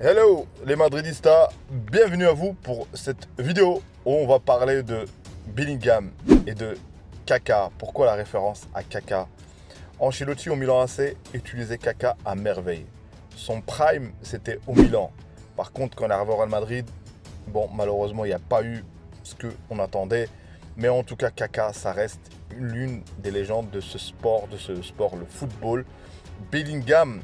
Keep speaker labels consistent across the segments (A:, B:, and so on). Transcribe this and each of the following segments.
A: Hello les Madridistas, bienvenue à vous pour cette vidéo où on va parler de Bellingham et de Kaka. Pourquoi la référence à Kaka? Ancelotti au Milan AC utilisait Kaka à merveille. Son prime c'était au Milan. Par contre quand il est arrivé au Real Madrid, bon malheureusement il n'y a pas eu ce qu'on attendait. Mais en tout cas Kaka ça reste l'une des légendes de ce sport, le football. Bellingham,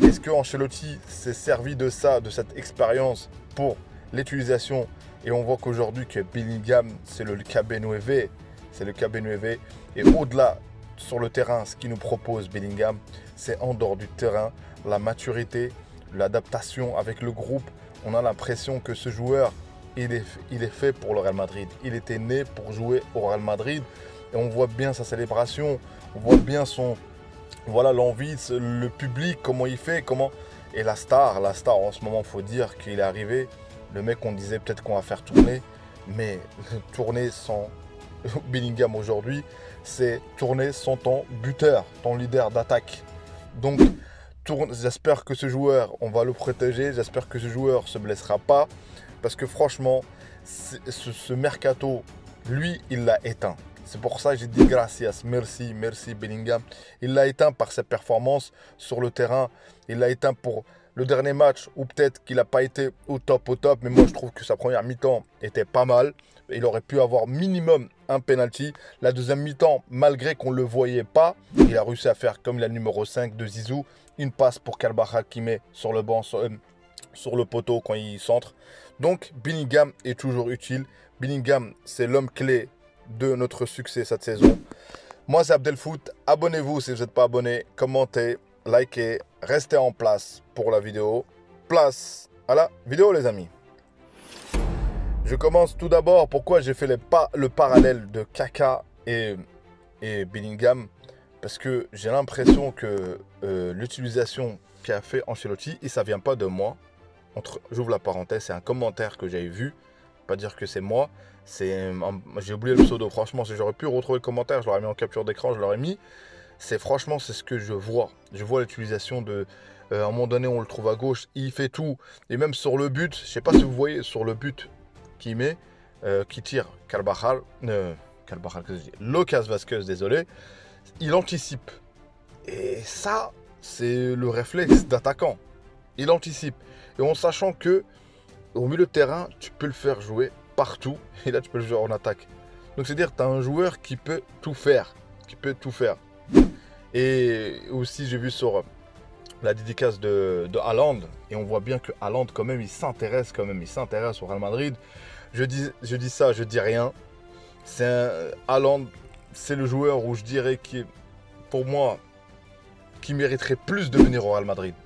A: est-ce que Ancelotti s'est servi de ça, de cette expérience pour l'utilisation? Et on voit qu'aujourd'hui que Bellingham, c'est le KB9, c'est le KB9. Et au-delà, sur le terrain, ce qu'il nous propose Bellingham, c'est en dehors du terrain, la maturité, l'adaptation avec le groupe. On a l'impression que ce joueur, il est fait pour le Real Madrid. Il était né pour jouer au Real Madrid. Et on voit bien sa célébration, on voit bien voilà l'envie, le public, comment il fait, comment... Et la star en ce moment, il faut dire qu'il est arrivé. Le mec, on disait peut-être qu'on va faire tourner, mais tourner sans Bellingham aujourd'hui, c'est tourner sans ton buteur, ton leader d'attaque. Donc, j'espère que ce joueur, on va le protéger, j'espère que ce joueur se blessera pas, parce que franchement, ce mercato, lui, il l'a éteint. C'est pour ça que j'ai dit gracias, merci Bellingham. Il l'a éteint par ses performances sur le terrain. Il l'a éteint pour le dernier match où peut-être qu'il n'a pas été au top. Mais moi je trouve que sa première mi-temps était pas mal. Il aurait pu avoir minimum un penalty. La deuxième mi-temps, malgré qu'on ne le voyait pas, il a réussi à faire comme la numéro 5 de Zizou. Une passe pour Carvajal qui met sur le banc, sur le poteau quand il centre. Donc Bellingham est toujours utile. Bellingham, c'est l'homme clé de notre succès cette saison. Moi c'est Abdelfoot, abonnez-vous si vous n'êtes pas abonné, commentez, likez, restez en place pour la vidéo. Place à la vidéo les amis. Je commence tout d'abord pourquoi j'ai fait le parallèle de Kaka et Bellingham. Parce que j'ai l'impression que l'utilisation qu'a fait Ancelotti, et ça vient pas de moi. J'ouvre la parenthèse, c'est un commentaire que j'avais vu. Pas dire que c'est moi. J'ai oublié le pseudo. Franchement, si j'aurais pu retrouver le commentaire, je l'aurais mis en capture d'écran, je l'aurais mis. Franchement, c'est ce que je vois. Je vois l'utilisation de... à un moment donné, on le trouve à gauche, il fait tout. Et même sur le but, je sais pas si vous voyez, sur le but qu'il met, qui tire Carvajal, Lucas Vázquez, désolé, il anticipe. Et ça, c'est le réflexe d'attaquant. Il anticipe. Et en sachant que au milieu de terrain, tu peux le faire jouer partout. Et là, tu peux le jouer en attaque. Donc, c'est-à-dire que tu as un joueur qui peut tout faire. Et aussi, j'ai vu sur la dédicace de Haaland. Et on voit bien que Haaland, quand même, il s'intéresse au Real Madrid. Je dis ça, je dis rien. Haaland, c'est le joueur où je dirais pour moi, qui mériterait plus de venir au Real Madrid.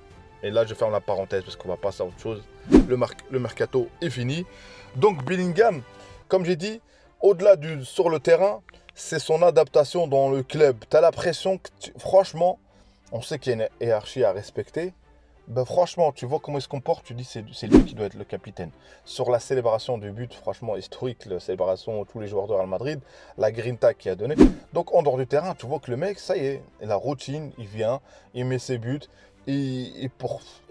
A: Et là, je ferme la parenthèse parce qu'on va passer à autre chose. Le mercato est fini. Donc, Bellingham, comme j'ai dit, au-delà sur le terrain, c'est son adaptation dans le club. Tu as l'impression que, franchement, on sait qu'il y a une hiérarchie à respecter. Ben, franchement, tu vois comment il se comporte, tu dis c'est lui qui doit être le capitaine. Sur la célébration du but, franchement, historique, la célébration de tous les joueurs de Real Madrid, la grinta qu'il a donné. Donc, en dehors du terrain, tu vois que le mec, ça y est, la routine, il vient, il met ses buts. Et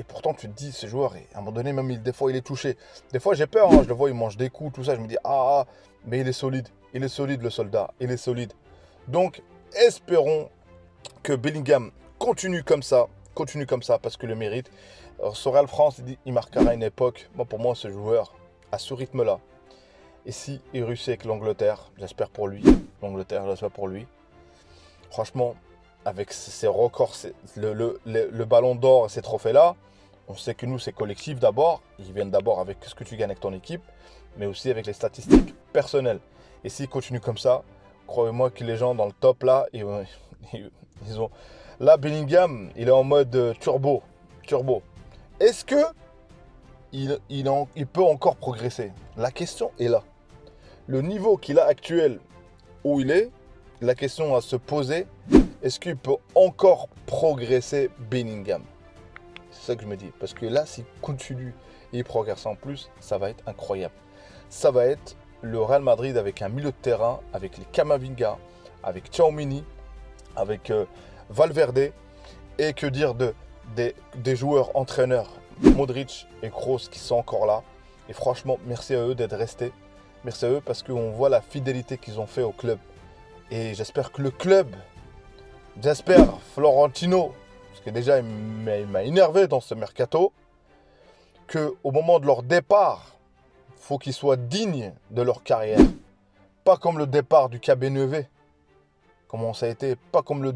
A: pourtant, tu te dis, ce joueur, à un moment donné, même des fois, il est touché. Des fois, j'ai peur, hein, je le vois, il mange des coups, tout ça. Je me dis, mais il est solide, le soldat, il est solide. Donc, espérons que Bellingham continue comme ça, parce que le mérite. Alors, sur Real France, il marquera une époque. Moi, pour moi, ce joueur, à ce rythme-là, et si il réussit avec l'Angleterre, j'espère pour lui, franchement, avec ses records, le ballon d'or et ces trophées-là, on sait que nous, c'est collectif d'abord. Ils viennent d'abord avec ce que tu gagnes avec ton équipe, mais aussi avec les statistiques personnelles. Et s'ils continuent comme ça, croyez-moi que les gens dans le top là, ils ont... Là, Bellingham, il est en mode turbo. Est-ce que il peut encore progresser? La question est là. Le niveau qu'il a actuel, où il est, la question à se poser, est-ce qu'il peut encore progresser Bellingham? C'est ça que je me dis. Parce que là, s'il continue et il progresse en plus, ça va être incroyable. Ça va être le Real Madrid avec un milieu de terrain, avec les Camavinga, avec Tchouaméni, avec Valverde. Et que dire des joueurs entraîneurs Modric et Kroos qui sont encore là. Et franchement, merci à eux d'être restés. Merci à eux parce qu'on voit la fidélité qu'ils ont fait au club. Et j'espère que le club, j'espère Florentino, parce que déjà il m'a énervé dans ce mercato, qu'au moment de leur départ, il faut qu'ils soient dignes de leur carrière. Pas comme le départ du KB9, comment ça a été, pas comme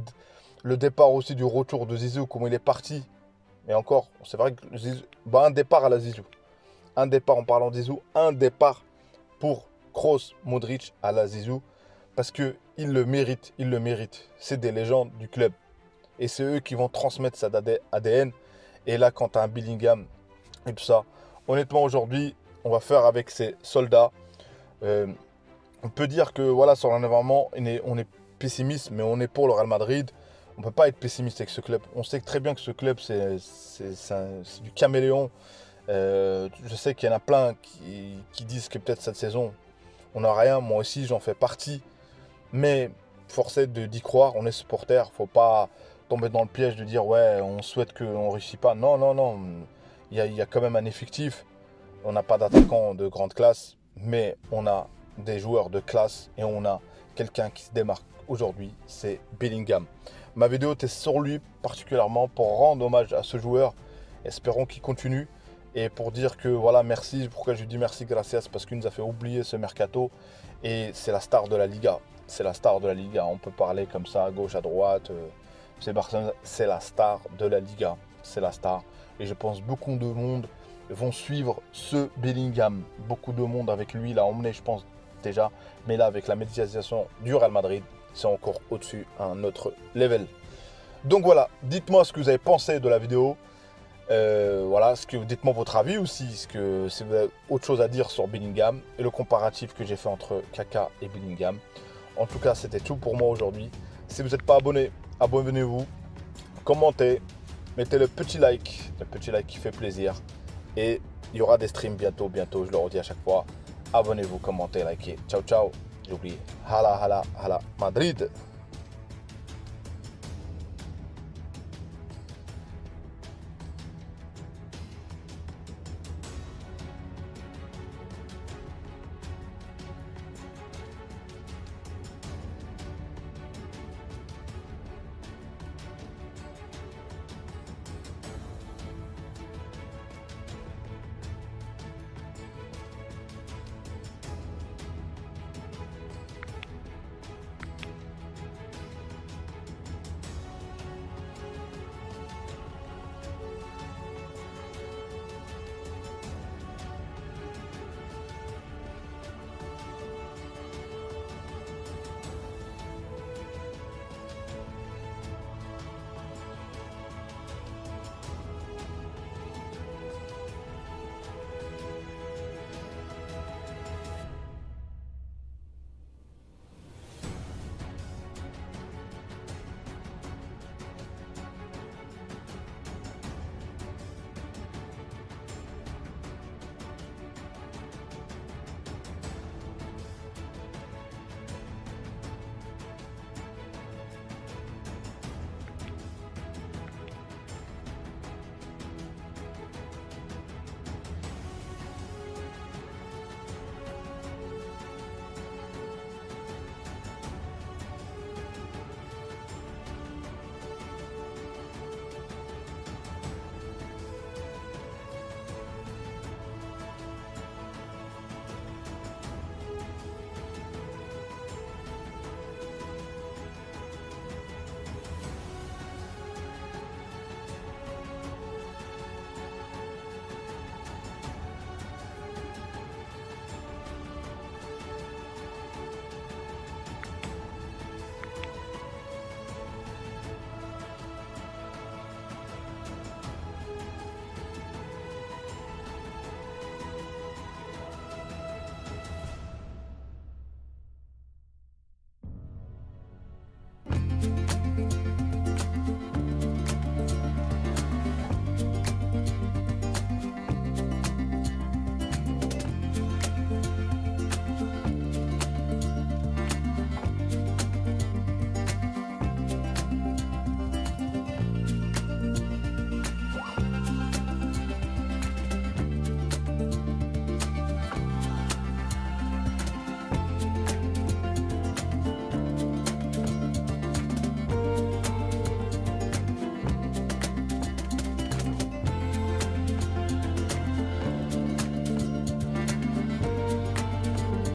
A: le départ aussi du retour de Zizou, comment il est parti. Et encore, c'est vrai que Zizou, un départ à la Zizou. Un départ en parlant de Zizou, un départ pour Kroos, Modric à la Zizou. Parce qu'ils le méritent, ils le méritent. C'est des légendes du club. Et c'est eux qui vont transmettre cet ADN. Et là, quand tu as un Bellingham et tout ça, honnêtement, aujourd'hui, on va faire avec ces soldats. On peut dire que voilà, sur l'environnement, on est pessimiste, mais on est pour le Real Madrid. On ne peut pas être pessimiste avec ce club. On sait très bien que ce club, c'est du caméléon. Je sais qu'il y en a plein qui disent que peut-être cette saison, on n'a rien. Moi aussi, j'en fais partie. Mais forcé d'y croire, on est supporter. Faut pas tomber dans le piège de dire ouais, on souhaite qu'on ne réussisse pas. Non, non, non. Il y a quand même un effectif. On n'a pas d'attaquant de grande classe, mais on a des joueurs de classe et on a quelqu'un qui se démarque aujourd'hui, c'est Bellingham. Ma vidéo était sur lui particulièrement pour rendre hommage à ce joueur. Espérons qu'il continue et pour dire que voilà, merci. Pourquoi je lui dis merci, gracias, parce qu'il nous a fait oublier ce mercato et c'est la star de la Liga. C'est la star de la Liga. On peut parler comme ça à gauche, à droite. C'est Barcelone, c'est la star de la Liga. C'est la star. Et je pense beaucoup de monde vont suivre ce Bellingham. Beaucoup de monde avec lui l'a emmené, je pense déjà. Mais là, avec la médiatisation du Real Madrid, c'est encore au-dessus, un autre level. Donc voilà, dites-moi ce que vous avez pensé de la vidéo. Voilà, dites-moi votre avis aussi, si vous avez autre chose à dire sur Bellingham et le comparatif que j'ai fait entre Kaka et Bellingham. En tout cas, c'était tout pour moi aujourd'hui. Si vous n'êtes pas abonné, abonnez-vous, commentez, mettez le petit like qui fait plaisir. Et il y aura des streams bientôt, je le redis à chaque fois. Abonnez-vous, commentez, likez. Ciao, ciao. J'ai oublié. Hala, hala, hala, Madrid.